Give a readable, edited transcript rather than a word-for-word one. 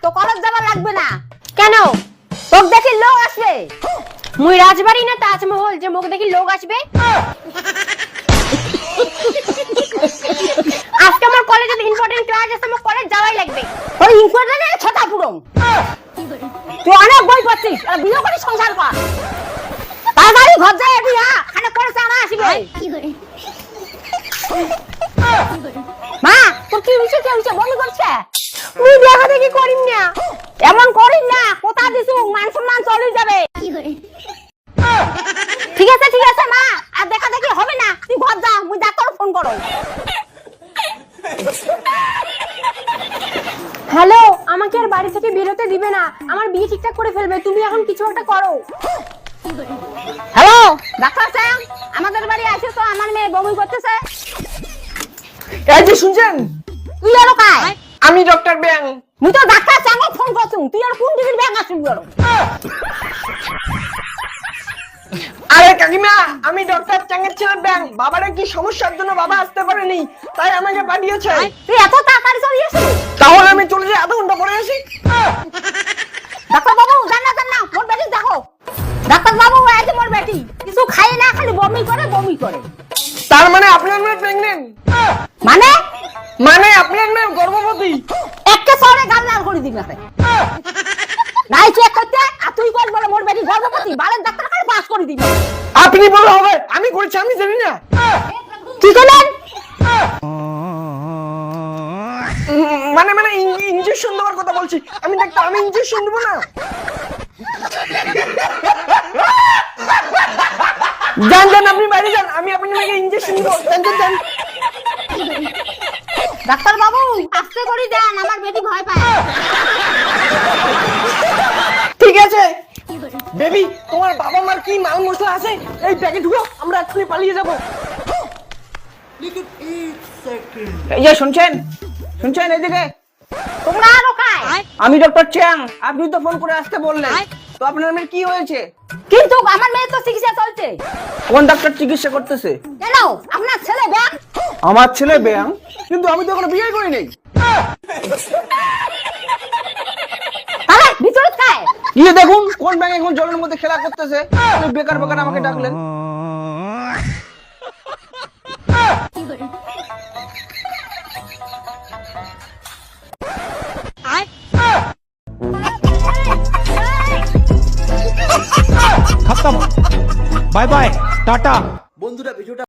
তো কলেজ যাওয়া লাগবে না। কেন? তোক দেখি লোক আসবে। মুই রাজবাড়ি না তাজমহল যে মুখ দেখি লোক আসবে? আজকে আমার কলেজে ইম্পর্টেন্ট ক্লাস আছে, আমার কলেজ যাওয়াই লাগবে। ওই ইম্পর্টেন্ট ছটা পুরো। তুই অনেক বই পড়ছিস, আর বিয়ে করে সংসার কর। তাড়াতাড়ি ঘর যায় বিয়া, খানে করে চানা আসবে। মা, তোর কি হইছে বমি করছে? মুই দেখা দেখি করিম না। এমন করিস না, কথা দিছু মান সম্মান চলে যাবে। ঠিক আছে মা, আর দেখা দেখি হবে না, তুই ঘর যা, মুই ডাক্তার ফোন করো। হ্যালো, আমাকে আর বাড়ি থেকে বেরোতে দিবে না, আমার বিয়ে ঠিকঠাক করে ফেলবে, তুমি এখন কিছু একটা করো। হ্যালো ডাক্তার সাহেব, আমাদের বাড়ি আসে তো, আমার মেয়ে বমি করতেছে। এই যে শুনছেন, তুই আর কাই? আমি ডক্টর ব্যাং। মুই তো ডাক্তার সাহেব ফোন করছুম, তুই আর কোন দিকের ব্যাগ আসিস বড়? আরে কাকিমা, আমি ডক্টর চ্যাংয়ের ছেলে ব্যাং। বাবারে কি সমস্যার জন্য বাবা আসতে পারেনি, তাই আমাকে পাঠিয়েছে। তুই এত তাড়াতাড়ি চলে আসিস? তাহলে আমি চলে যাই, আধা ঘন্টা পরে আসি। ডাক্তার বাবু জান না, মোর বেটি দেখো। ডাক্তার বাবু আজ মোর বেটি কিছু খায় না, খালি বমি করে। তার মানে আপনার মেয়ে প্রেগনেন্ট? মানে আপনার মেয়ে গর্ভবতী? একটা সরে গাল লাল করে দিবি না। নাই চেক করতে, আর তুই বল বলে মোর বেটি গর্ভবতী, বালের ডাক্তার কাছে পাস করে দিবি। আপনি বলে হবে, আমি করেছি, আমি জানি না। কি করলেন? মানে ইনজেকশন দেওয়ার কথা বলছি। আমি ডাক্তার, আমি ইনজেকশন দেবো না। যান আপনি বাড়ি যান, আমি আপনাকে ইনজেকশন দেবো। যান। ডাক্তার বাবু আস্তে করে যান, আমার বেটি ভয় পায়। ঠিক আছে বেবি, তোমার বাবা মার কি মাল মশলা আছে এই ব্যাগে ঢুকো, আমরা এক্ষুনি পালিয়ে যাবো। এই যে শুনছেন এইদিকে। তোমরা আরো খায়? আমি ডক্টর চ্যাং, আপনি তো ফোন করে আসতে বললেন, তো আপনার মেয়ের কি হয়েছে? কিন্তু আমার মেয়ে তো চিকিৎসা চলছে। কোন ডাক্তার চিকিৎসা করতেছে? কেন আপনার ছেলে ব্যাং? আমার ছেলে ব্যাং? কিন্তু আমি তো এখনো বিয়ে করি নাই। আরে ভিতরে খায়। গিয়ে দেখুন কোন ব্যাং এখন জলের মধ্যে খেলা করতেছে। আপনি বেকার আমাকে ডাকলেন। खत्म, बाय बाय, टाटा।